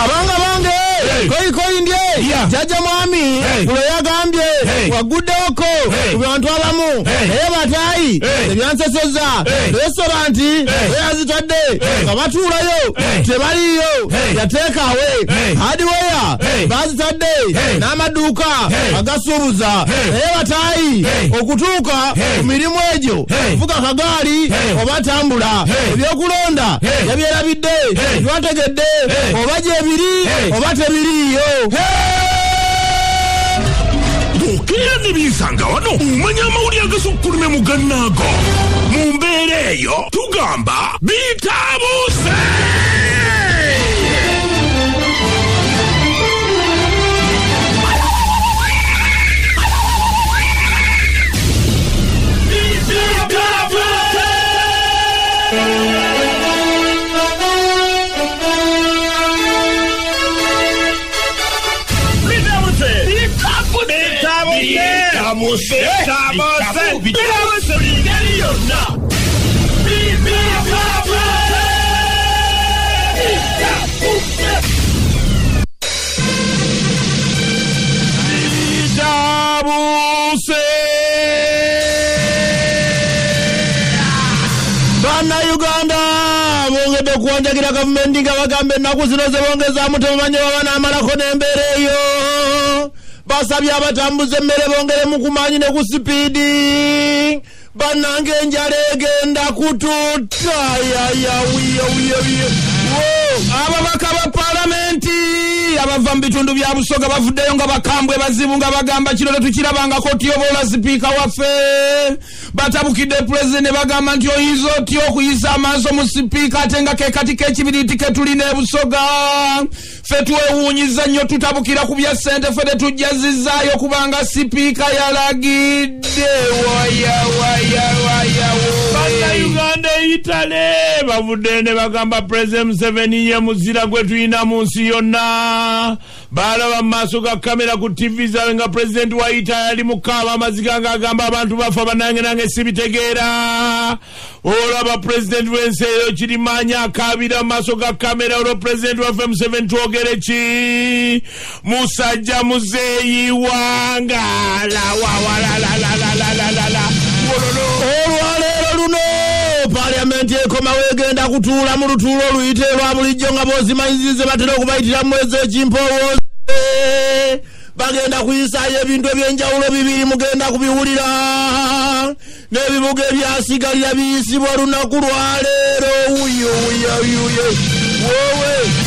abanga bange koi ndye jaja mwami kulo yagambye waguddeko ku bantu abamu batayi ebyanseseza restaurant yazitadde nga batuulayo tebaliyo yateekawe hardware bazitadde n'amaduuka agasuubuza batayi okutuuka ku mirimu egyo kuvuga kagaali oba tambula ebyokulonda yabyerabidde twategedde oba gyebiri oba tebiriyo okera nebisanga wano umanya amawulire agasukkulumye mu gannaago mu mbeera eyo tugamba bitabuuse. Uganda bongedde okuwanjagira gavumenti nga bagambe ennaku zino ze bongezaamu temumanyi baba n'amalako n'embeera eyo. Basabye abatambuza emmere bongere mu kumaanyi ne ku sipiidi. Bannange enjala egenda kutuutta ababaka ba palamenti abava mu bitundu bya Busoga bavuddeyo nga bakambwe bazibu nga bagamba kino tetukirabanga koti oboola sipiika waffe. Batabukidde pulezidenti ne bagamba nti oyinza otya okuyisa amaaso mu sipiika ate nga ke kati k'ekibiriiti ke tulina e Busoga. Ffe twewuunyiza nnyo tutabukira ku bya ssente ffe tetujjazizaayo kubanga sipiika yalagidde. Uganda Itale bavudde ne bagamba President Museveni ye muzira gwe tulina mu nsi yonna. Balaba maaso ga kamera ku TV zawe nga President wa Itale ali mukaaba amaziga ng'agamba abantu bafa banange sibitegeera. Olaba President w'ensi eyo Kirimanya akaabira maaso ga kamera olwo President waffe Museveni twogere ki musajja muzeeyi wangala olwaleero luno Parliament ekoma wegenda kutuula mu lutuulo oluyite lwa bulijjo nga boozimanyizize batera okubayitira mu mwezi ekimpowooze. Bagenda kuyisaayo ebintu ebyenjawulo bibiri mugenda kubiwulira n'ebibuga ebyasigalira biyisibwa lunaku lwaleero.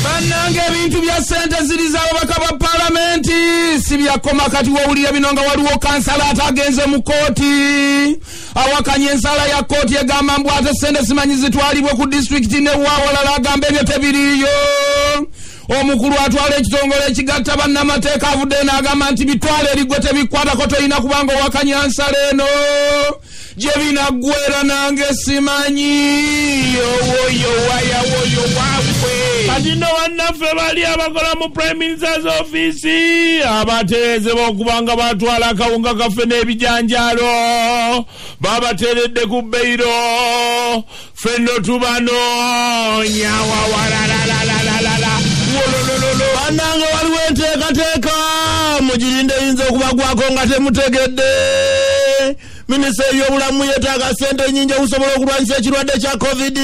Bannange ebintu bya ssente ziriza ababaka ba palamenti si byakoma kati wawulira bino nga waliwo kansala atagenze mu kooti awakanya ensala ya kooti egamba mbu ate ssente simanyi zitwalibwe ku disitulikiti newawalala agamba ebyo tebiriyo. Omukulu atwala ekitongole ekigatta bannamateeka avudde n'agamba nti bitwale erigwe tebikwatako tolina kubanga owakanya nsala eno gye binaggwera nange simanyi. Kati no wannaffe bali abakola mu Prime Minister's Office abatereezebwa okubanga batwala akawunga kaffe n'ebijanjaalo babateeredde ku bbeiro ffenno tubanoonya bannange waliwo enteekateeka mugirinde eyinza okubagwako nga temutegedde. Minisita y'ebyobulamu yeetaaga ssente nnyingi okusobola okulwanyisa ekirwadde kya COVID.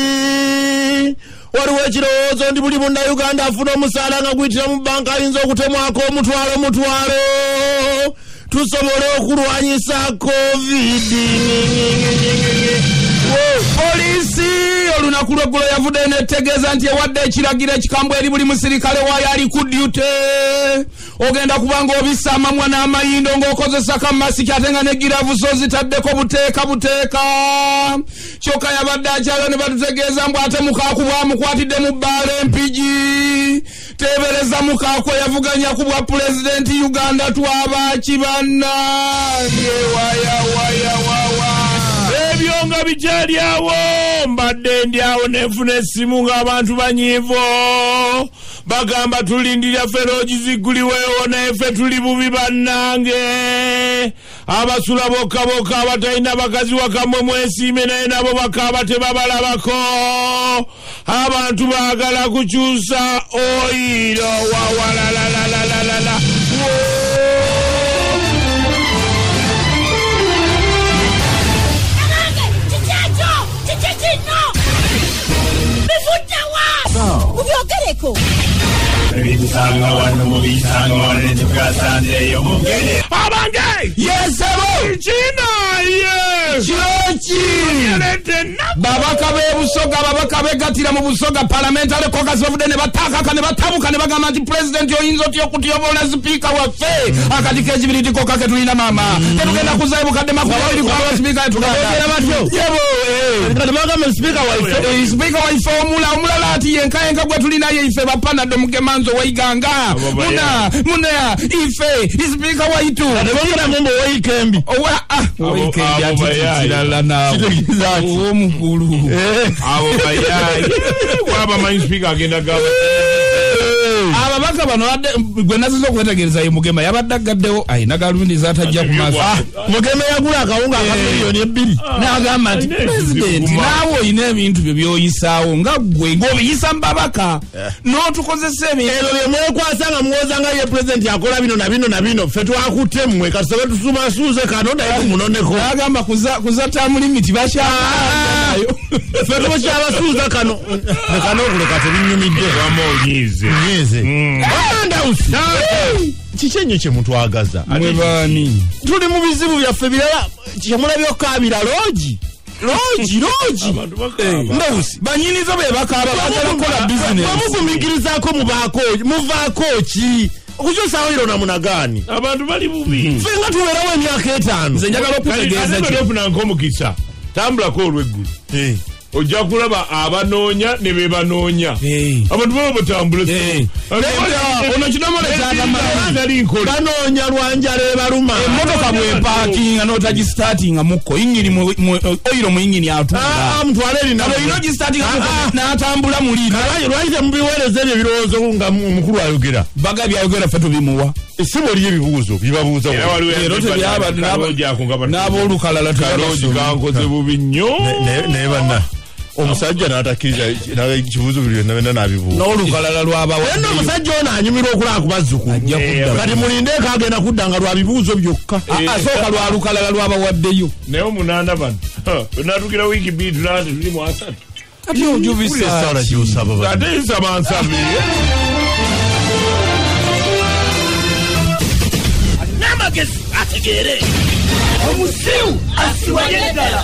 Waliwo ekirowoozo ndi buli munnayuganda afuna omusaala nga guyitira mu bbanka ayinza okutemwako omutwalo tusobole okulwanyisa COVID. Poliisi olunaku lw'eggulo yavudde n'etegeeza nti ewadde ekiragiro ekikambwe eri buli musirikale waayo ali ku dyute. Ogenda kubanga obissa amamwa n'amayindo ng'okozesa kamasiki ate nga ne giravusi ozitaddeko buteeka. Kyokka yabadde akyalo ne batutegeeza mbu ate mukaakubwa amukwatidde mu bbaala empigi. Teebereza mukaakwe yavuganya ku bwa pulezidenti Uganda twabaki bannange ebyo nga bikyali awo mbadde ndi awo nefuna essimu ng'abantu banyiivu bagamba tulindirira feroji zigguliweewo naye ffe tuli bubi bannange. Abasula bokka abatalina bakazi wakamwe mwesiime naye nabo bakaaba tebabalabako. Abantu baagala kukyusa oyiro walalalala ubyogereko ebisanga wano mu bisanga wano tukasanzeeyo mugere abange yesebo kino ye kyoki yalete babaka b'ebusoga babaka begatira mu busoga parliamentary caucus bavudde ne batakaka ne batabuka ne bagamba nti president oyinza otya okutyobola sipiika waffe akati k'ekibiriti koka ke tulina maama tetugenda kuzaaibukadde makulu abiri kwa sipiika yetuganda batyo yebo kati bagamba sipiika waife sipiika waife omulala ati yenkayenka gwe tulina ye ife bapanadde mugemanzo waiganga muna ife sipiika waitu tebongera mumbo waikembi waikembi atikirala nawe omukulu abo bayayi wabamanyi sipiika agenda gaba ababaka bano gwe naziza okwetegereza ye mugema yabadde agaddewo ayina galumiriza atajja ku maaso mugema yagula akawunga aka miliyoni 2 n'agamba nti pulezidenti naawe olina ebintu byo byoyisaawo nga gwe ng'obiyisa mu babaka n'otukozesa ebintu ebyo bye mwekwasa nga muwoza nga ye pulezidenti akola bino na bino na bino ffe twakutte mmwe katusobe tusumasuuze kano naye tumunoneko n'agamba kuza tamu limiti bakyanayo ffe tubakyabasuuza kano ne kano okuleka tebinyumidde wamonyize Andausi kiki ennyo kye mutwagaza mwebani tuli mu bizibu byaffe birala kyemulabye okkaabira loogi ndausi banyinizo be bakaaba bagala kukola bizinesi bamugumikirizaako muvaako ki okukyusaawo irona munagaani abantu bali bubi ffe nga tubeerawo emyaka 5 nze njagala okutegeeza kyofuna nk'omukisa tambulako olw'eggulu ojja kulaba abanoonya ne bebanoonya abantu baba batambule ono kidomole kyatamanali nkola banoonya lwanjala ebaluma emmotoka bwepaakinga n'otagisitaatinga mukko oyiro mu yingini atuula mutwale olina ogisitaatinga n'atambula muli lwaki mubiweereza ebyo ebirowoozo nga omukulu ayogera baga byayogera ffe tubimuwa essimu oli ebibuuzo bibabuuza n'abolukalala kaloogi kankoze bubi nnyo naye banna omusajja n'atakkiriza ekibuuzo biri byonna byonna n'abibuuza n'olukalala lwabawadde omusajja ono anyumirwa okulaba ku bazzukulu kati mulindeeko agenda kudda nga lwa bibuuzo byokka asooka lwa lukalala lwabawaddeyo naye omunaana bano onatugira wiiki bbiri tulaba tetuli mu asatu kati ojubisa gyosaba ate nsaba nsabe n'amagezi ategeere omusiru asiwaye ddala